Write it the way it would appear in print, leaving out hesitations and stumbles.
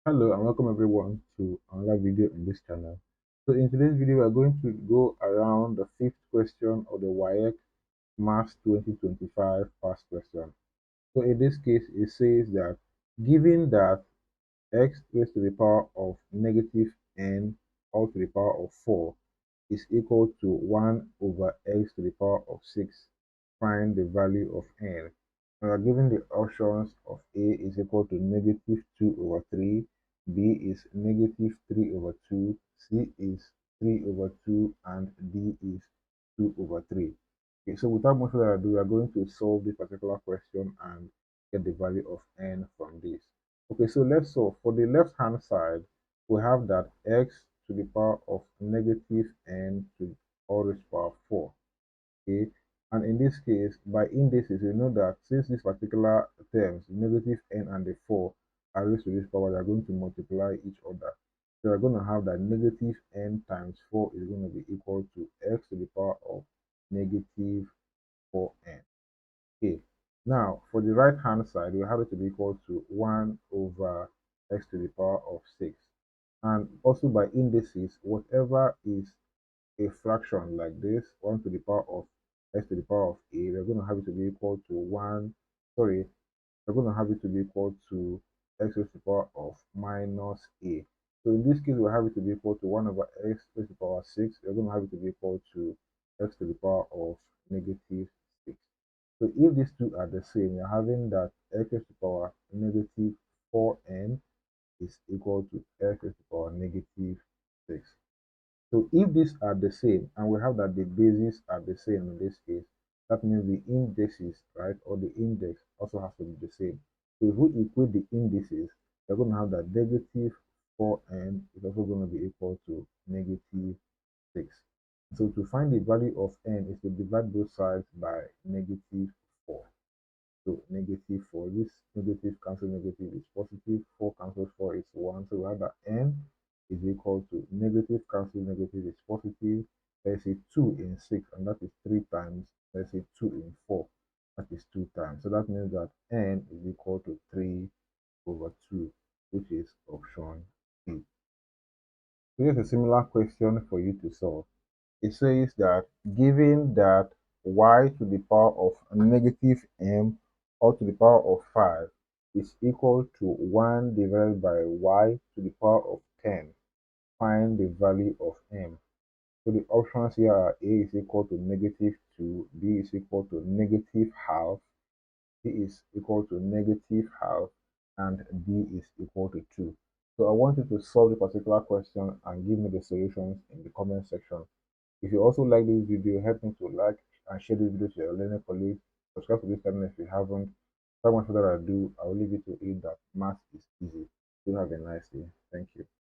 Hello and welcome everyone to another video in this channel. So in today's video, we are going to go around the fifth question of the WAEC Maths 2025 past question. So in this case, it says that given that x raised to the power of negative n all to the power of 4 is equal to 1 over x to the power of 6, find the value of n. We are given the options of a is equal to negative 2 over 3, b is negative 3 over 2, c is 3 over 2, and d is 2 over 3. Okay, so without much further ado, we are going to solve this particular question and get the value of n from this. Okay, so let's solve. For the left hand side, we have that x to the power of negative n to the all raised to the power of 4. Okay, and in this case, by indices, we know that since these particular terms, negative n and the 4, are raised to this power, they are going to multiply each other. So we're going to have that negative n times 4 is going to be equal to x to the power of negative 4n. Okay, now for the right hand side, we have it to be equal to 1 over x to the power of 6. And also by indices, whatever is a fraction like this, 1 to the power of x to the power of a, we're going to have it to be equal to 1, sorry, we're going to have it to be equal to x raised to the power of minus a. So in this case, we'll have it to be equal to 1 over x raised to the power of 6. We're going to have it to be equal to x to the power of negative 6. So if these two are the same, you're having that x raised to the power negative 4n is equal to x raised to the power negative 6. So if these are the same, and we have that the bases are the same in this case, that means the indices, right, or the index also has to be the same. So if we equate the indices, we're going to have that negative 4n is also going to be equal to negative 6. So to find the value of n is to divide both sides by negative 4. So negative 4, this negative cancel negative is positive, 4 cancels 4 is 1. So we have that n is equal to negative cancel negative is positive. There's a 2 in 6, and that is 3 times. There's a 2 in 4, that is 2 times. So that means that n is equal to 3 over 2, which is option B. So here's a similar question for you to solve. It says that given that y to the power of negative m all to the power of 5 is equal to 1 divided by y to the power of 10, find the value of m. So the options here are a is equal to negative 2, b is equal to negative half, c is equal to negative half, and d is equal to 2. So I want you to solve the particular question and give me the solutions in the comment section. If you also like this video, help me to like and share this video to your learning colleagues. Subscribe to this channel if you haven't. Without much further ado, I will leave it to it that math is easy. Do have a nice day. Thank you.